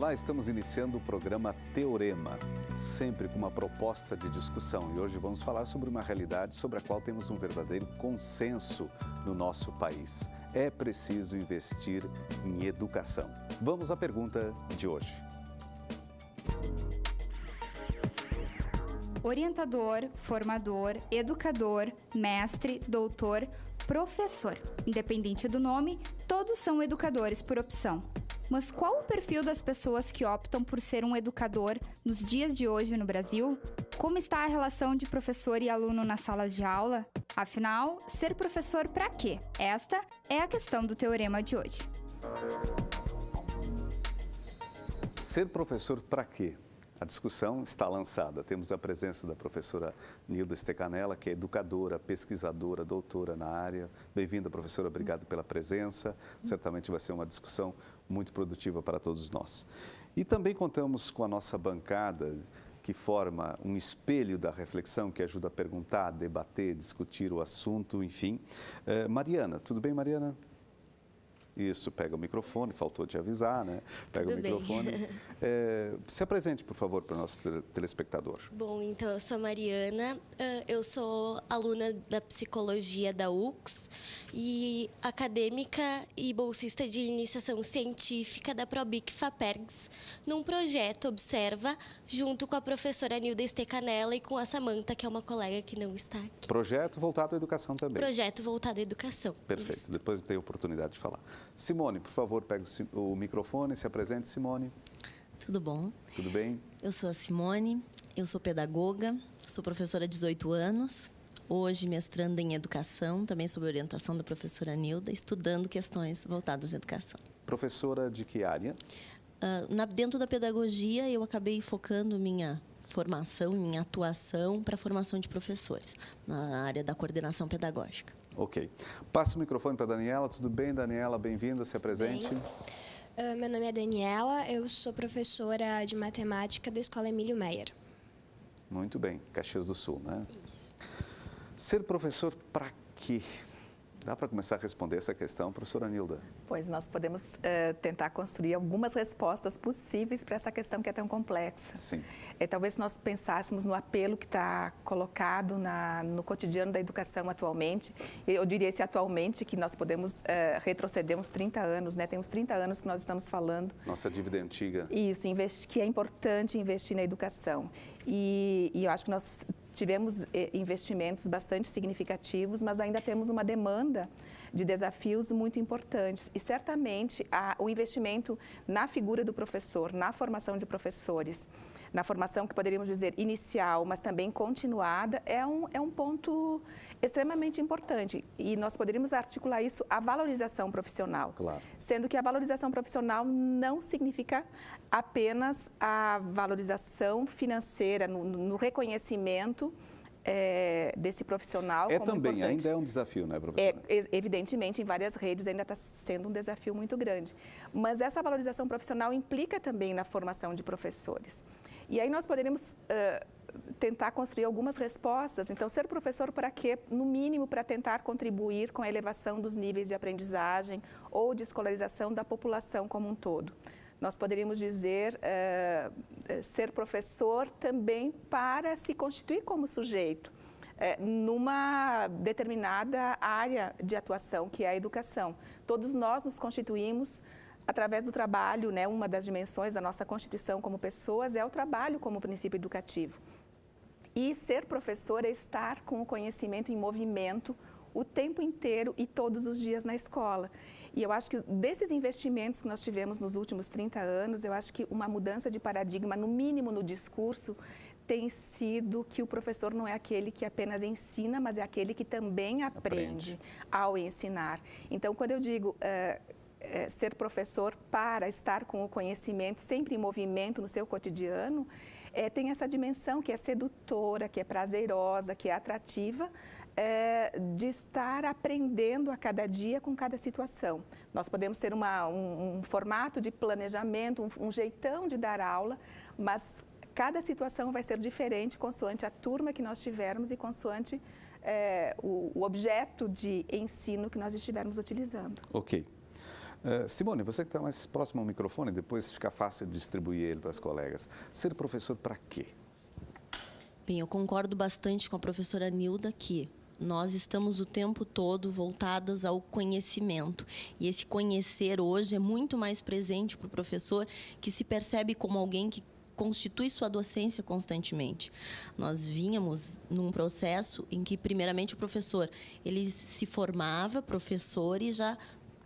Olá, estamos iniciando o programa Teorema, sempre com uma proposta de discussão. E hoje vamos falar sobre uma realidade sobre a qual temos um verdadeiro consenso no nosso país. É preciso investir em educação. Vamos à pergunta de hoje. Orientador, formador, educador, mestre, doutor, professor. Independente do nome, todos são educadores por opção. Mas qual o perfil das pessoas que optam por ser um educador nos dias de hoje no Brasil? Como está a relação de professor e aluno na sala de aula? Afinal, ser professor para quê? Esta é a questão do teorema de hoje. Ser professor para quê? A discussão está lançada. Temos a presença da professora Nilda Stecanella, que é educadora, pesquisadora, doutora na área. Bem-vinda, professora. Obrigado pela presença. Certamente vai ser uma discussão muito produtiva para todos nós. E também contamos com a nossa bancada, que forma um espelho da reflexão, que ajuda a perguntar, debater, discutir o assunto, enfim. Mariana, tudo bem, Mariana? Isso, pega o microfone, faltou te avisar, né? Pega o microfone. Se apresente, por favor, para o nosso telespectador. Bom, então, eu sou a Mariana, eu sou aluna da Psicologia da UX e acadêmica e bolsista de iniciação científica da Probic Fapergs, num projeto Observa, junto com a professora Nilda Stecanella e com a Samantha, que é uma colega que não está aqui. Projeto voltado à educação também. Projeto voltado à educação. Perfeito, Isso. Depois eu tenho a oportunidade de falar. Simone, por favor, pegue o microfone, se apresente, Simone. Tudo bom? Tudo bem? Eu sou a Simone, eu sou pedagoga, sou professora há 18 anos, hoje mestranda em educação, também sob orientação da professora Nilda, estudando questões voltadas à educação. Professora de que área? Dentro da pedagogia, eu acabei focando minha formação, minha atuação para a formação de professores, na área da coordenação pedagógica. Ok. Passo o microfone para a Daniela. Tudo bem, Daniela? Bem-vinda, se apresente. Meu nome é Daniela, eu sou professora de matemática da Escola Emílio Meyer. Muito bem, Caxias do Sul, né? Isso. Ser professor para quê? Dá para começar a responder essa questão, professora Nilda? Pois nós podemos tentar construir algumas respostas possíveis para essa questão que é tão complexa. Sim. Talvez nós pensássemos no apelo que está colocado no cotidiano da educação atualmente. Eu diria esse atualmente, que nós podemos retroceder uns 30 anos, né? Tem uns 30 anos que nós estamos falando. Nossa dívida é antiga. Isso, que é importante investir na educação. E eu acho que nós tivemos investimentos bastante significativos, mas ainda temos uma demanda de desafios muito importantes. E certamente o investimento na figura do professor, na formação de professores, na formação que poderíamos dizer inicial, mas também continuada, é um ponto extremamente importante. E nós poderíamos articular isso à valorização profissional. Claro. Sendo que a valorização profissional não significa apenas a valorização financeira, no reconhecimento desse profissional como também, importante. ainda é um desafio, né, professora? Evidentemente, em várias redes ainda está sendo um desafio muito grande. Mas essa valorização profissional implica também na formação de professores. E aí nós poderíamos tentar construir algumas respostas. Então, ser professor para quê? No mínimo, para tentar contribuir com a elevação dos níveis de aprendizagem ou de escolarização da população como um todo. Nós poderíamos dizer ser professor também para se constituir como sujeito numa determinada área de atuação, que é a educação. Todos nós nos constituímos através do trabalho, né? Uma das dimensões da nossa constituição como pessoas é o trabalho como princípio educativo. E ser professor é estar com o conhecimento em movimento o tempo inteiro e todos os dias na escola. E eu acho que desses investimentos que nós tivemos nos últimos 30 anos, eu acho que uma mudança de paradigma, no mínimo no discurso, tem sido que o professor não é aquele que apenas ensina, mas é aquele que também aprende ao ensinar. Então, quando eu digo ser professor para estar com o conhecimento sempre em movimento no seu cotidiano, tem essa dimensão que é sedutora, que é prazerosa, que é atrativa, de estar aprendendo a cada dia com cada situação. Nós podemos ter um formato de planejamento, um jeitão de dar aula, mas cada situação vai ser diferente consoante a turma que nós tivermos e consoante o objeto de ensino que nós estivermos utilizando. Ok. Simone, você que está mais próximo ao microfone, depois fica fácil distribuir ele para as colegas. Ser professor para quê? Bem, eu concordo bastante com a professora Nilda que nós estamos o tempo todo voltadas ao conhecimento. E esse conhecer hoje é muito mais presente para o professor, que se percebe como alguém que constitui sua docência constantemente. Nós vínhamos num processo em que, primeiramente, o professor ele se formava professor e já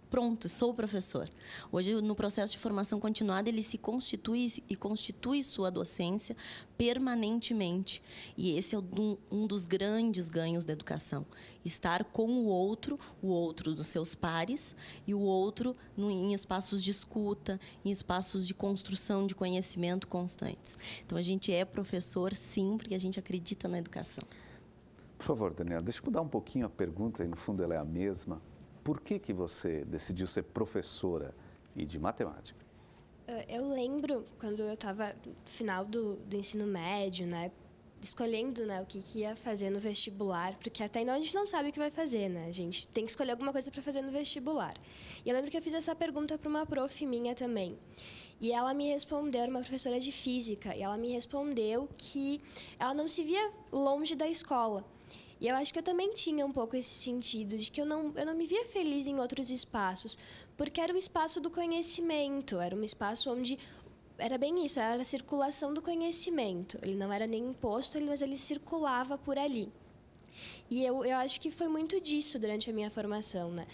pronto, sou professor. Hoje, no processo de formação continuada, ele se constitui e constitui sua docência permanentemente. E esse é um dos grandes ganhos da educação. Estar com o outro dos seus pares, e o outro em espaços de escuta, em espaços de construção de conhecimento constantes. Então, a gente é professor, sim, porque a gente acredita na educação. Por favor, Daniela, deixa eu mudar um pouquinho a pergunta, e no fundo ela é a mesma. Por que você decidiu ser professora e de matemática? Eu lembro quando eu estava no final do ensino médio, né, escolhendo, né, o que ia fazer no vestibular, porque até então a gente não sabe o que vai fazer, né? A gente tem que escolher alguma coisa para fazer no vestibular. E eu lembro que eu fiz essa pergunta para uma prof minha também. E ela me respondeu, era uma professora de física, e ela me respondeu que ela não se via longe da escola. E eu acho que eu também tinha um pouco esse sentido de que eu não me via feliz em outros espaços, porque era o espaço do conhecimento, era um espaço onde era bem isso, era a circulação do conhecimento. Ele não era nem imposto, mas ele circulava por ali. E eu acho que foi muito disso durante a minha formação, né?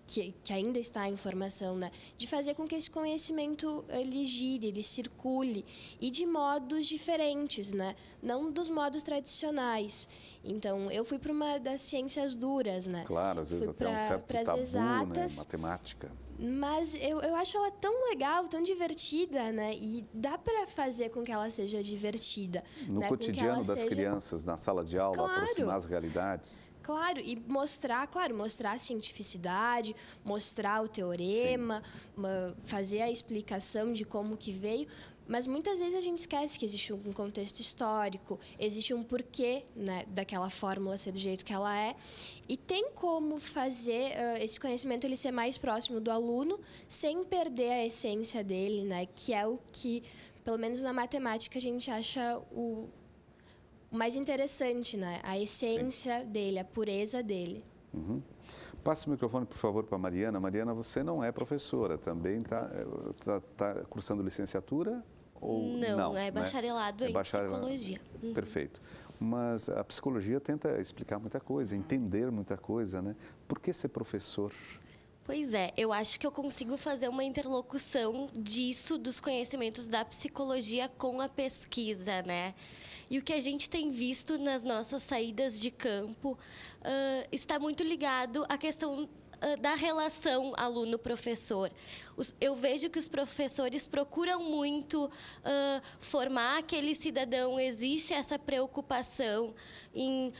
Que ainda está em formação, né? De fazer com que esse conhecimento ele gire, ele circule, e de modos diferentes, né? Não dos modos tradicionais. Então, eu fui para uma das ciências duras, né? Claro, às vezes até um certo tabu, exatas, né? Matemática. Mas eu acho ela tão legal, tão divertida, né? E dá para fazer com que ela seja divertida. No cotidiano das crianças, na sala de aula, claro, aproximar as realidades. Claro, e mostrar a cientificidade, mostrar o teorema, fazer a explicação de como que veio. Mas muitas vezes a gente esquece que existe um contexto histórico, existe um porquê, né, daquela fórmula ser do jeito que ela é. E tem como fazer esse conhecimento ele ser mais próximo do aluno, sem perder a essência dele, né, que é o que, pelo menos na matemática, a gente acha o mais interessante, né? A essência dele, a pureza dele. Uhum. Passe o microfone, por favor, para a Mariana. Mariana, você não é professora, também está cursando licenciatura? Ou não, é bacharelado em psicologia. Perfeito. Mas a psicologia tenta explicar muita coisa, entender muita coisa, né? Por que ser professor? Pois é, eu acho que eu consigo fazer uma interlocução disso, dos conhecimentos da psicologia com a pesquisa, né? E o que a gente tem visto nas nossas saídas de campo está muito ligado à questão da relação aluno-professor. Eu vejo que os professores procuram muito formar aquele cidadão, existe essa preocupação em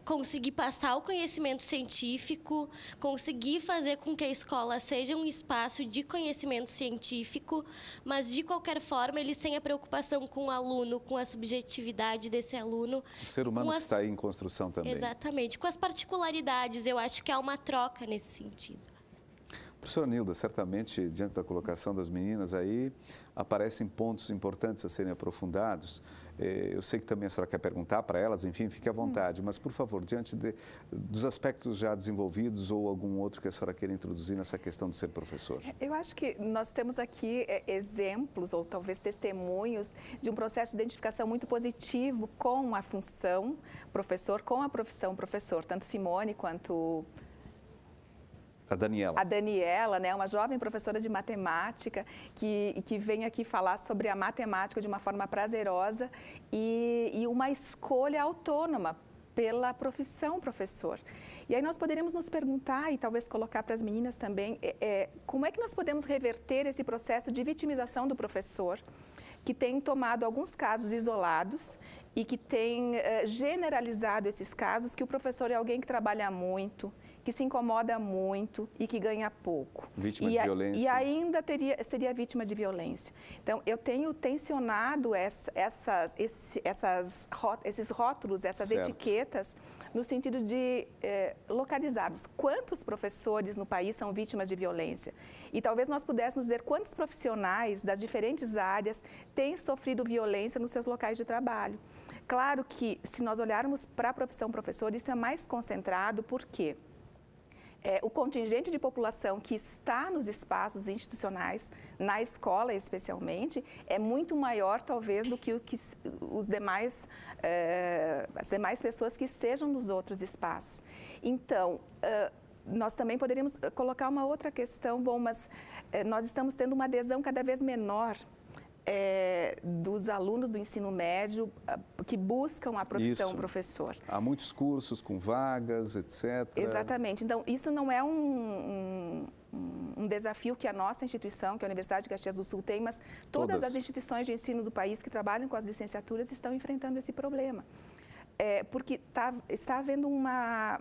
conseguir passar o conhecimento científico, conseguir fazer com que a escola seja um espaço de conhecimento científico, mas, de qualquer forma, eles têm a preocupação com o aluno, com a subjetividade desse aluno. O ser humano que está aí em construção também. Exatamente. Com as particularidades, eu acho que há uma troca nesse sentido. Professora Nilda, certamente, diante da colocação das meninas aí, aparecem pontos importantes a serem aprofundados. Eu sei que também a senhora quer perguntar para elas, enfim, fique à vontade, mas, por favor, diante dos aspectos já desenvolvidos ou algum outro que a senhora queira introduzir nessa questão de ser professor. Eu acho que nós temos aqui exemplos ou talvez testemunhos de um processo de identificação muito positivo com a função professor, com a profissão professor, tanto Simone quanto a Daniela. A Daniela, né, uma jovem professora de matemática que vem aqui falar sobre a matemática de uma forma prazerosa e uma escolha autônoma pela profissão professor. E aí nós poderíamos nos perguntar, e talvez colocar para as meninas também, como é que nós podemos reverter esse processo de vitimização do professor, que tem tomado alguns casos isolados e que tem generalizado esses casos, que o professor é alguém que trabalha muito, que se incomoda muito e que ganha pouco. Vítima de violência. E ainda seria vítima de violência. Então, eu tenho tensionado esses rótulos, essas Certo. etiquetas, no sentido de localizarmos quantos professores no país são vítimas de violência. E talvez nós pudéssemos dizer quantos profissionais das diferentes áreas têm sofrido violência nos seus locais de trabalho. Claro que, se nós olharmos para a profissão professor, isso é mais concentrado, porque o contingente de população que está nos espaços institucionais, na escola especialmente, é muito maior, talvez, do que as demais pessoas que estejam nos outros espaços. Então, nós também poderíamos colocar uma outra questão, mas nós estamos tendo uma adesão cada vez menor dos alunos do ensino médio que buscam a profissão professor. Há muitos cursos com vagas, etc. Exatamente. Então, isso não é um desafio que a nossa instituição, que a Universidade de Caxias do Sul tem, mas todas as instituições de ensino do país que trabalham com as licenciaturas estão enfrentando esse problema. Porque está havendo uma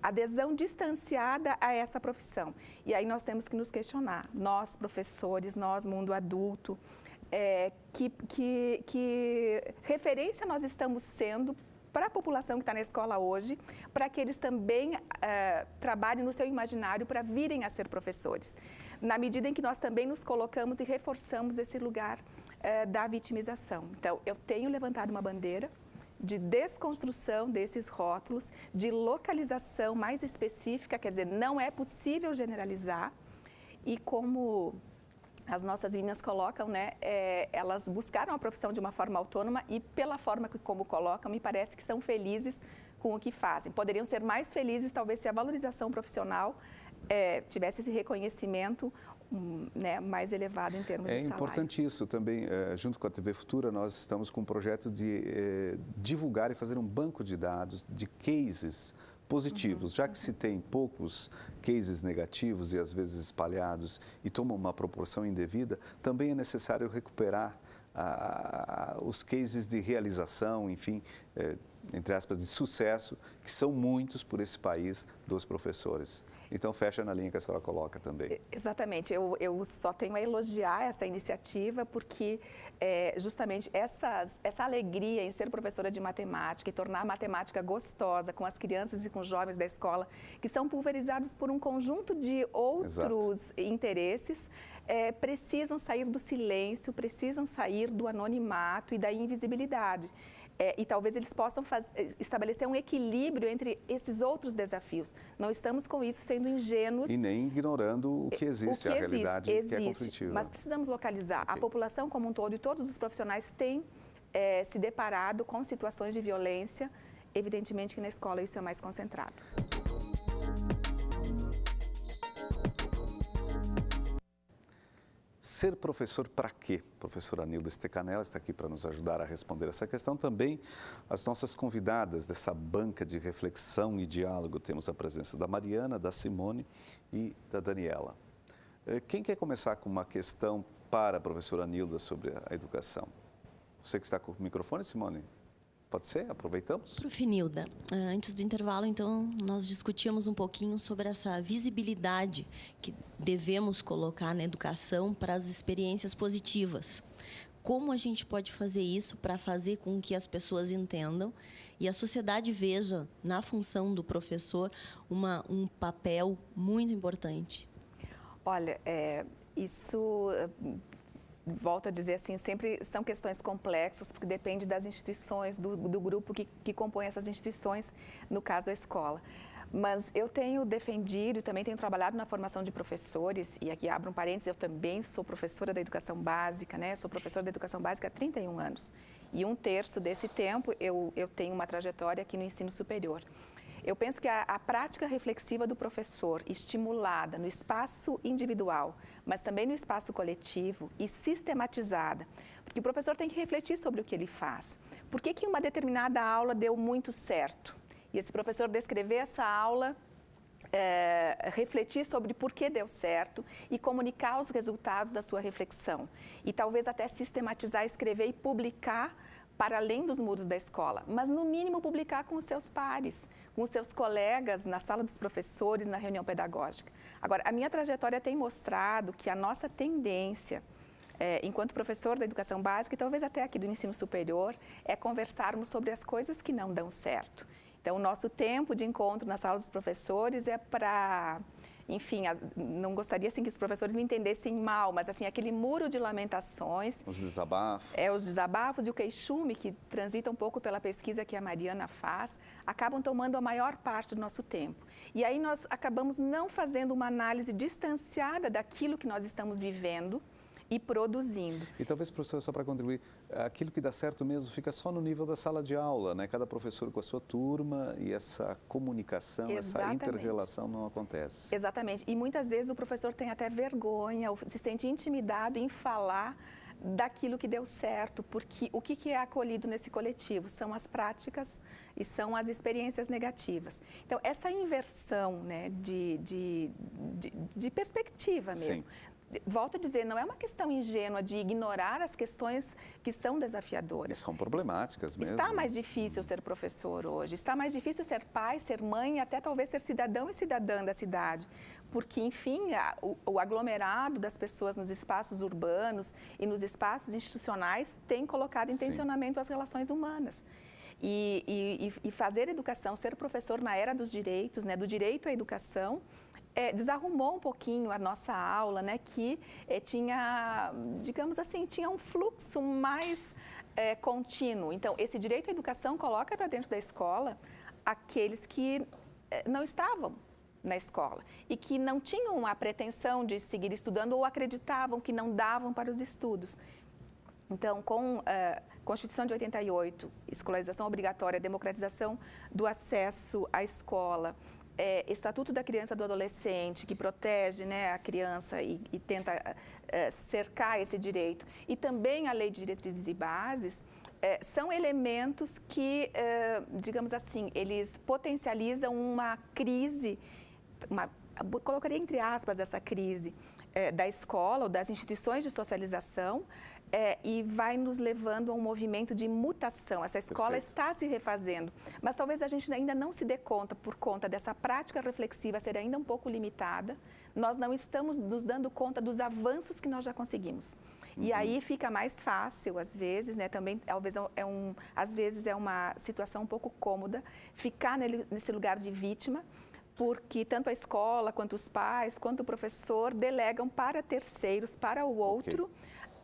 adesão distanciada a essa profissão. E aí nós temos que nos questionar, nós professores, nós mundo adulto, que referência nós estamos sendo para a população que está na escola hoje, para que eles também trabalhem no seu imaginário para virem a ser professores. Na medida em que nós também nos colocamos e reforçamos esse lugar da vitimização. Então, eu tenho levantado uma bandeira de desconstrução desses rótulos, de localização mais específica, quer dizer, não é possível generalizar. E como as nossas meninas colocam, né, elas buscaram a profissão de uma forma autônoma e pela forma como colocam, me parece que são felizes com o que fazem. Poderiam ser mais felizes, talvez, se a valorização profissional tivesse esse reconhecimento mais elevado em termos de salário. É importante isso também. Junto com a TV Futura, nós estamos com um projeto de divulgar e fazer um banco de dados de cases positivos. Já que se tem poucos cases negativos e às vezes espalhados e tomam uma proporção indevida, também é necessário recuperar os cases de realização, enfim, entre aspas, de sucesso, que são muitos por esse país dos professores. Então, fecha na linha que a senhora coloca também. Exatamente. Eu só tenho a elogiar essa iniciativa porque justamente essa alegria em ser professora de matemática e tornar a matemática gostosa com as crianças e com os jovens da escola, que são pulverizados por um conjunto de outros interesses, precisam sair do silêncio, precisam sair do anonimato e da invisibilidade. E talvez eles possam estabelecer um equilíbrio entre esses outros desafios. Não estamos com isso sendo ingênuos. E nem ignorando o que existe, a realidade que é conflitiva. Mas precisamos localizar. Okay. A população como um todo e todos os profissionais têm se deparado com situações de violência. Evidentemente que na escola isso é mais concentrado. Ser professor para quê? A professora Nilda Stecanella está aqui para nos ajudar a responder essa questão. Também as nossas convidadas dessa banca de reflexão e diálogo. Temos a presença da Mariana, da Simone e da Daniela. Quem quer começar com uma questão para a professora Nilda sobre a educação? Você que está com o microfone, Simone? Pode ser? Aproveitamos? Prof. Nilda, antes do intervalo, então, nós discutíamos um pouquinho sobre essa visibilidade que devemos colocar na educação para as experiências positivas. Como a gente pode fazer isso para fazer com que as pessoas entendam e a sociedade veja na função do professor um papel muito importante? Olha, isso... Volto a dizer assim, sempre são questões complexas, porque depende das instituições, do grupo que compõe essas instituições, no caso a escola. Mas eu tenho defendido e também tenho trabalhado na formação de professores, e aqui abro um parênteses, eu também sou professora da educação básica, né? Sou professora da educação básica há 31 anos. E 1/3 desse tempo eu tenho uma trajetória aqui no ensino superior. Eu penso que a prática reflexiva do professor, estimulada no espaço individual, mas também no espaço coletivo e sistematizada, porque o professor tem que refletir sobre o que ele faz. Por que uma determinada aula deu muito certo? E esse professor descrever essa aula, refletir sobre por que deu certo e comunicar os resultados da sua reflexão. E talvez até sistematizar, escrever e publicar para além dos muros da escola, mas no mínimo publicar com os seus pares, com os seus colegas, na sala dos professores, na reunião pedagógica. Agora, a minha trajetória tem mostrado que a nossa tendência, enquanto professor da educação básica e talvez até aqui do ensino superior, é conversarmos sobre as coisas que não dão certo. Então, o nosso tempo de encontro na sala dos professores é para... Enfim, não gostaria assim, que os professores me entendessem mal, mas assim, aquele muro de lamentações... Os desabafos. Os desabafos e o queixume, que transita um pouco pela pesquisa que a Mariana faz, acabam tomando a maior parte do nosso tempo. E aí nós acabamos não fazendo uma análise distanciada daquilo que nós estamos vivendo e produzindo. E talvez, professor, só para contribuir, aquilo que dá certo mesmo fica só no nível da sala de aula, né? Cada professor com a sua turma e essa comunicação, Exatamente. Essa inter-relação não acontece. Exatamente. E muitas vezes o professor tem até vergonha, ou se sente intimidado em falar daquilo que deu certo, porque o que é acolhido nesse coletivo? São as práticas e são as experiências negativas. Então, essa inversão, né, de perspectiva mesmo. Sim. Volto a dizer, não é uma questão ingênua de ignorar as questões que são desafiadoras. E são problemáticas mesmo. Está mais difícil ser professor hoje, está mais difícil ser pai, ser mãe, até talvez ser cidadão e cidadã da cidade. Porque, enfim, o aglomerado das pessoas nos espaços urbanos e nos espaços institucionais tem colocado em tensionamento as relações humanas. E fazer educação, ser professor na era dos direitos, né, do direito à educação, desarrumou um pouquinho a nossa aula, né, que tinha, digamos assim, tinha um fluxo mais contínuo. Então, esse direito à educação coloca para dentro da escola aqueles que não estavam na escola e que não tinham a pretensão de seguir estudando ou acreditavam que não davam para os estudos. Então, com a Constituição de 88, escolarização obrigatória, democratização do acesso à escola, Estatuto da Criança e do Adolescente, que protege, né, a criança e tenta cercar esse direito, e também a Lei de Diretrizes e Bases, são elementos que, digamos assim, eles potencializam uma crise, colocaria entre aspas essa crise da escola ou das instituições de socialização, e vai nos levando a um movimento de mutação. Essa escola Perfeito. Está se refazendo, mas talvez a gente ainda não se dê conta, por conta dessa prática reflexiva ser ainda um pouco limitada, nós não estamos nos dando conta dos avanços que nós já conseguimos. E aí fica mais fácil, às vezes, né, também talvez às vezes é uma situação um pouco cômoda, ficar nesse lugar de vítima, porque tanto a escola, quanto os pais, quanto o professor delegam para terceiros, para o outro,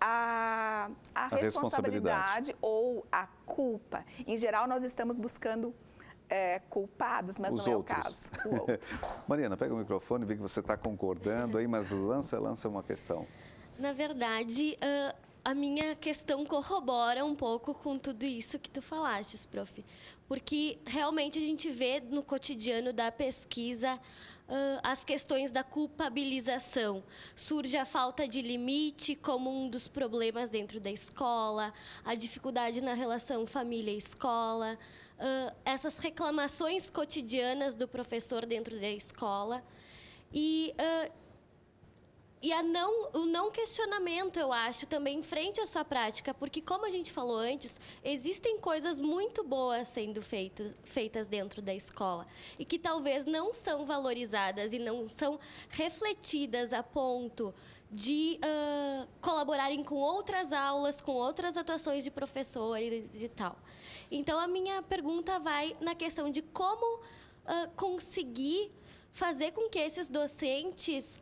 a responsabilidade ou a culpa. Em geral, nós estamos buscando culpados, mas Os não outros. é o caso. O outro. Mariana, pega o microfone, vê que você está concordando aí, mas lança uma questão. Na verdade, a minha questão corrobora um pouco com tudo isso que tu falaste, prof. Porque realmente a gente vê no cotidiano da pesquisa as questões da culpabilização. Surge a falta de limite como um dos problemas dentro da escola, a dificuldade na relação família-escola, essas reclamações cotidianas do professor dentro da escola e o não questionamento, eu acho, também em frente à sua prática, porque, como a gente falou antes, existem coisas muito boas sendo feitas dentro da escola e que talvez não são valorizadas e não são refletidas a ponto de colaborarem com outras aulas, com outras atuações de professores e tal. Então, a minha pergunta vai na questão de como conseguir fazer com que esses docentes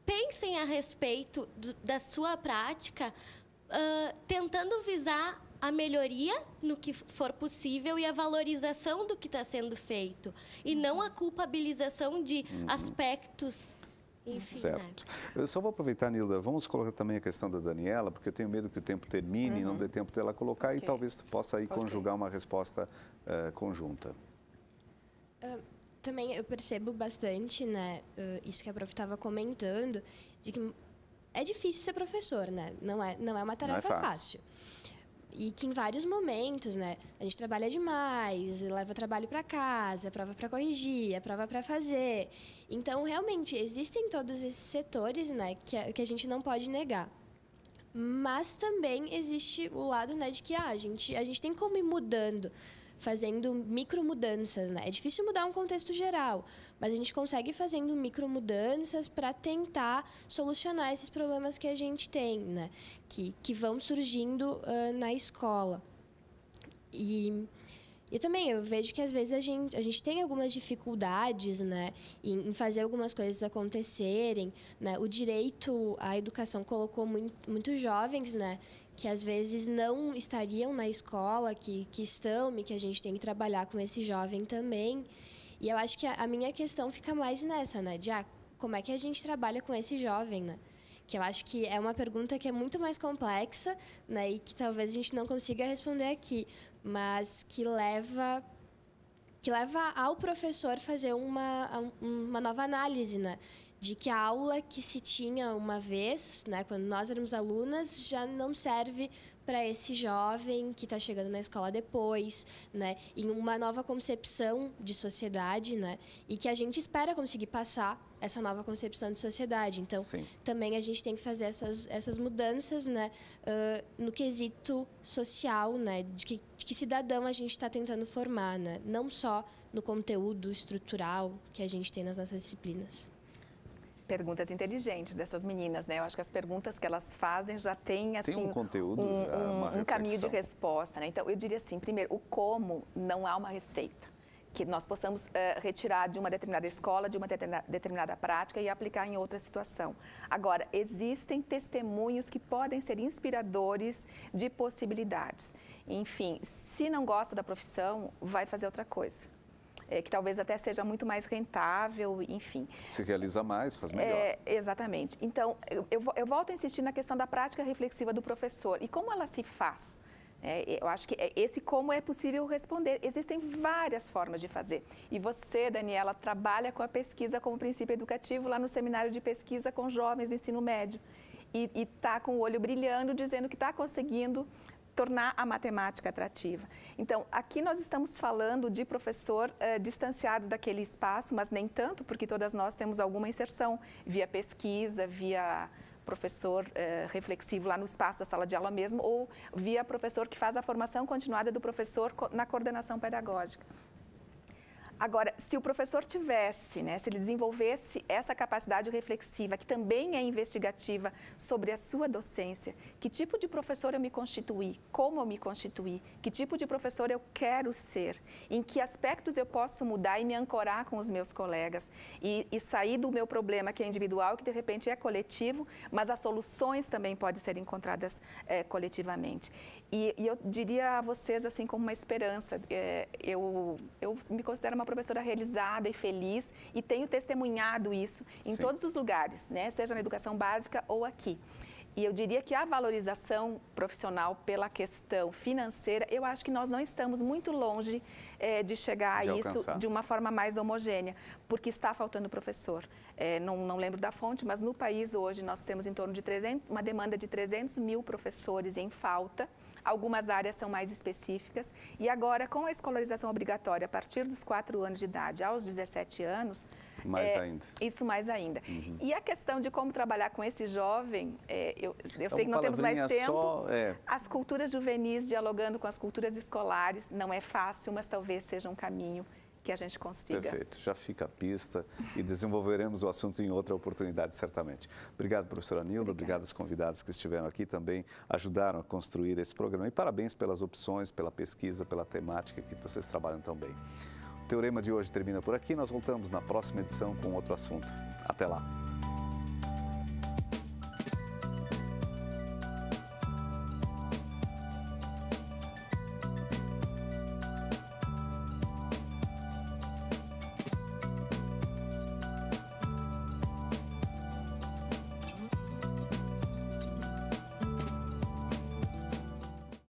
pensem a respeito da sua prática, tentando visar a melhoria no que for possível e a valorização do que está sendo feito, e não a culpabilização de aspectos. Enfim, Certo. Eu só vou aproveitar, Nilda, vamos colocar também a questão da Daniela, porque eu tenho medo que o tempo termine e não dê tempo dela colocar, e talvez tu possa aí conjugar uma resposta conjunta. Também eu percebo bastante, né, isso que a prof estava comentando, de que é difícil ser professor, né? Não é uma tarefa fácil. E que em vários momentos, né, a gente trabalha demais, leva trabalho para casa, prova para corrigir, prova para fazer. Então, realmente, existem todos esses setores, né, que a gente não pode negar. Mas também existe o lado, né, de que a gente tem como ir mudando, fazendo micro mudanças, né? É difícil mudar um contexto geral, mas a gente consegue ir fazendo micro mudanças para tentar solucionar esses problemas que a gente tem, né? Que vão surgindo na escola. E também eu vejo que às vezes a gente tem algumas dificuldades, né, em fazer algumas coisas acontecerem, né? O direito à educação colocou muitos jovens, né, que às vezes não estariam na escola, que estão e que a gente tem que trabalhar com esse jovem também. E eu acho que a minha questão fica mais nessa, né, de como é que a gente trabalha com esse jovem, né? Que eu acho que é uma pergunta que é muito mais complexa, né, e que talvez a gente não consiga responder aqui, mas que leva ao professor fazer uma nova análise, né, de que a aula que se tinha uma vez, né, quando nós éramos alunas, já não serve para esse jovem que está chegando na escola depois, né, em uma nova concepção de sociedade, né, e que a gente espera conseguir passar essa nova concepção de sociedade. Então, Sim. também a gente tem que fazer essas mudanças, né, no quesito social, né, de que cidadão a gente está tentando formar, né, não só no conteúdo estrutural que a gente tem nas nossas disciplinas. Perguntas inteligentes dessas meninas, né? Eu acho que as perguntas que elas fazem já têm, assim, um conteúdo, um caminho de resposta, né? Então, eu diria assim, primeiro, o como não há uma receita que nós possamos retirar de uma determinada escola, de uma determinada prática e aplicar em outra situação. Agora, existem testemunhos que podem ser inspiradores de possibilidades. Enfim, se não gosta da profissão, vai fazer outra coisa. Que talvez até seja muito mais rentável, enfim. Se realiza mais, faz melhor. Exatamente. Então, eu volto a insistir na questão da prática reflexiva do professor. E como ela se faz? Eu acho que esse como é possível responder. Existem várias formas de fazer. E você, Daniela, trabalha com a pesquisa como princípio educativo lá no seminário de pesquisa com jovens do ensino médio. E está com o olho brilhando, dizendo que está conseguindo tornar a matemática atrativa. Então, aqui nós estamos falando de professor distanciados daquele espaço, mas nem tanto, porque todas nós temos alguma inserção via pesquisa, via professor reflexivo lá no espaço da sala de aula mesmo, ou via professor que faz a formação continuada do professor na coordenação pedagógica. Agora, se o professor tivesse, né, se ele desenvolvesse essa capacidade reflexiva, que também é investigativa sobre a sua docência, que tipo de professor eu me constituí, como eu me constituí, que tipo de professor eu quero ser, em que aspectos eu posso mudar e me ancorar com os meus colegas e sair do meu problema que é individual, que de repente é coletivo, mas as soluções também podem ser encontradas coletivamente. E eu diria a vocês, assim, como uma esperança, eu me considero uma professora realizada e feliz e tenho testemunhado isso em todos os lugares, né? Seja na educação básica ou aqui. E eu diria que a valorização profissional pela questão financeira, eu acho que nós não estamos muito longe de chegar a isso de uma forma mais homogênea, porque está faltando professor. Não lembro da fonte, mas no país hoje nós temos em torno de uma demanda de 300 mil professores em falta. Algumas áreas são mais específicas. E agora, com a escolarização obrigatória a partir dos 4 anos de idade aos 17 anos... Mais ainda. Isso mais ainda. Uhum. E a questão de como trabalhar com esse jovem, eu sei que não temos mais tempo. As culturas juvenis dialogando com as culturas escolares, não é fácil, mas talvez seja um caminho que a gente consiga. Perfeito, já fica a pista e desenvolveremos o assunto em outra oportunidade, certamente. Obrigado, professora Nilda, obrigado aos convidados que estiveram aqui também, ajudaram a construir esse programa. E parabéns pelas opções, pela pesquisa, pela temática que vocês trabalham tão bem. O Teorema de hoje termina por aqui, nós voltamos na próxima edição com outro assunto. Até lá!